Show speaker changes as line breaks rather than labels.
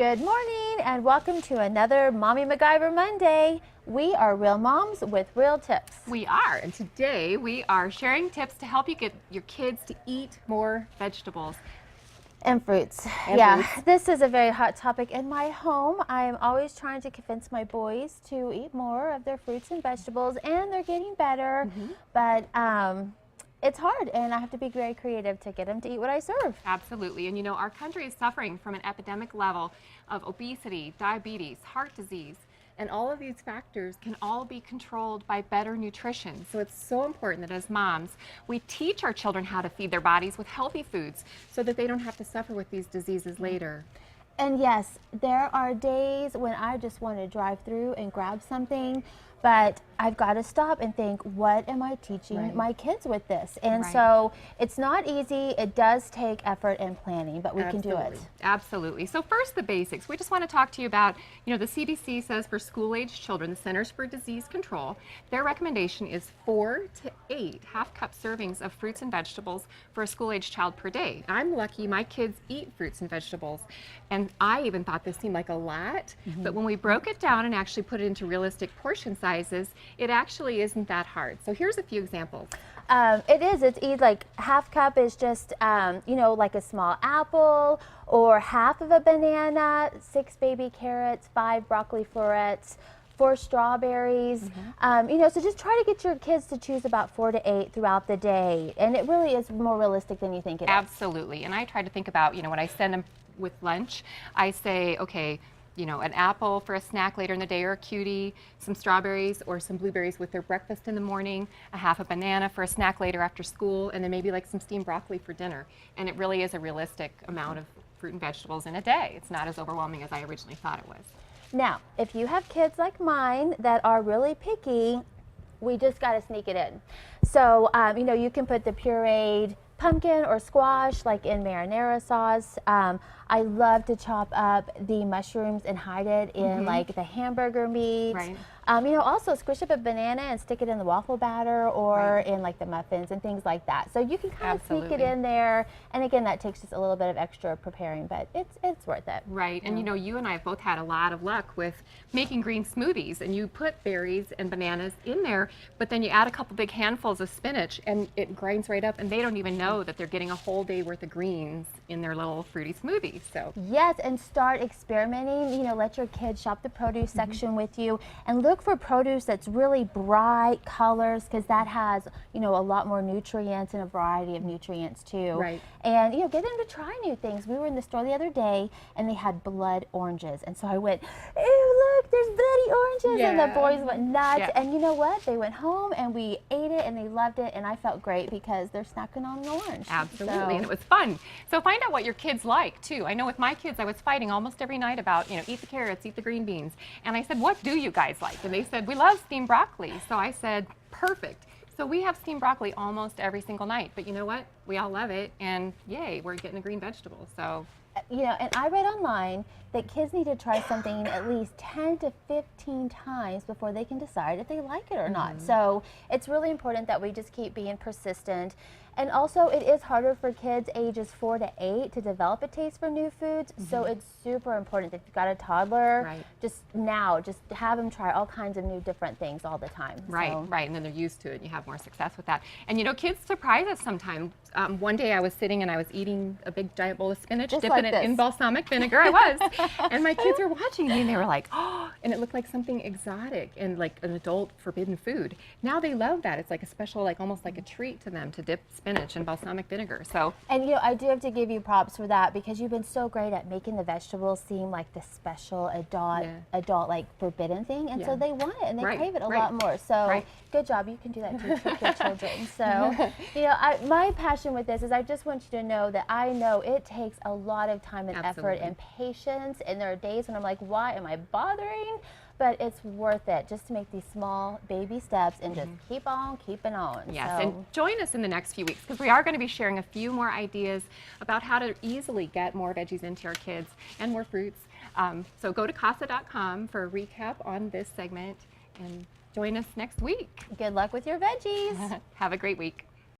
Good morning and welcome to another Mommy McGyver Monday. We are real moms with real tips.
We are, and today we are sharing tips to help you get your kids to eat more vegetables.
And fruits.
Fruits.
This is a very hot topic in my home. I am always trying to convince my boys to eat more of their fruits and vegetables, and they're getting better, but it's hard, and I have to be very creative to get them to eat what I serve.
Absolutely, and you know, our country is suffering from an epidemic level of obesity, diabetes, heart disease, and all of these factors can all be controlled by better nutrition. So it's so important that as moms, we teach our children how to feed their bodies with healthy foods so that they don't have to suffer with these diseases later.
And yes, there are days when I just want to drive through and grab something, but I've got to stop and think, what am I teaching my kids with this? And so it's not easy. It does take effort and planning, but we can do it.
Absolutely. So first, the basics. We just want to talk to you about, you know, the CDC says for school-age children, the Centers for Disease Control, their recommendation is 4 to 8 half-cup servings of fruits and vegetables for a school-age child per day. I'm lucky my kids eat fruits and vegetables, and I even thought this seemed like a lot, but when we broke it down and actually put it into realistic portion sizes, it actually isn't that hard. So here's a few examples.
It is. It's like half cup is just, you know, like a small apple or half of a banana, 6 baby carrots, 5 broccoli florets, 4 strawberries. You know, so just try to get your kids to choose about 4 to 8 throughout the day. And it really is more realistic than you think it is.
Absolutely. And I try to think about, you know, when I send them with lunch, I say, okay, you know, an apple for a snack later in the day or a cutie, some strawberries or some blueberries with their breakfast in the morning, a half a banana for a snack later after school, and then maybe like some steamed broccoli for dinner. And it really is a realistic amount of fruit and vegetables in a day. It's not as overwhelming as I originally thought it was.
Now, if you have kids like mine that are really picky, we just got to sneak it in. So, you know, you can put the pureed pumpkin or squash like in marinara sauce. I love to chop up the mushrooms and hide it in like the hamburger meat. You know, also squish up a banana and stick it in the waffle batter or in like the muffins and things like that. So you can kind of sneak it in there. And again, that takes just a little bit of extra preparing, but it's worth it.
Right, and you know, you and I have both had a lot of luck with making green smoothies, and you put berries and bananas in there, but then you add a couple big handfuls of spinach and it grinds right up, and they don't even know that they're getting a whole day worth of greens in their little fruity smoothie. So
yes, and start experimenting. You know, let your kids shop the produce section with you and look for produce that's really bright colors, because that has, you know, a lot more nutrients and a variety of nutrients too. And you know, get them to try new things. We were in the store the other day and they had blood oranges, and so I went, ew, look, there's bloody oranges, and the boys went nuts. And you know what? They went home and we ate it and they loved it, and I felt great because they're snacking on an orange.
Absolutely, and it was fun. So find out what your kids like too. I know with my kids I was fighting almost every night about, you know, eat the carrots, eat the green beans, and I said, what do you guys like? And they said, we love steamed broccoli. So I said, perfect. So we have steamed broccoli almost every single night, but you know what? We all love it, and yay, we're getting a green vegetable. So,
you know, and I read online that kids need to try something at least 10 to 15 times before they can decide if they like it or not. So it's really important that we just keep being persistent. And also, it is harder for kids ages 4 to 8 to develop a taste for new foods. So it's super important, if you've got a toddler, just have them try all kinds of new different things all the time.
And then they're used to it and you have more success with that. And you know, kids surprise us sometimes. One day I was sitting and I was eating a big giant bowl of spinach, dipping it in balsamic vinegar. I was. And my kids were watching me and they were like, oh, and it looked like something exotic and like an adult forbidden food. Now they love that. It's like a special, like almost like a treat to them to dip spinach and balsamic vinegar. So,
and you know, I do have to give you props for that, because you've been so great at making the vegetables seem like the special adult like forbidden thing, and so they want it and they crave it a lot more. So good job. You can do that too with your children. So you know, my passion with this is I just want you to know that I know it takes a lot of time and effort and patience, and there are days when I'm like, why am I bothering? But it's worth it just to make these small baby steps and just keep on keeping on.
Yes, and join us in the next few weeks, because we are going to be sharing a few more ideas about how to easily get more veggies into our kids and more fruits. So go to casa.com for a recap on this segment and join us next week.
Good luck with your veggies.
Have a great week.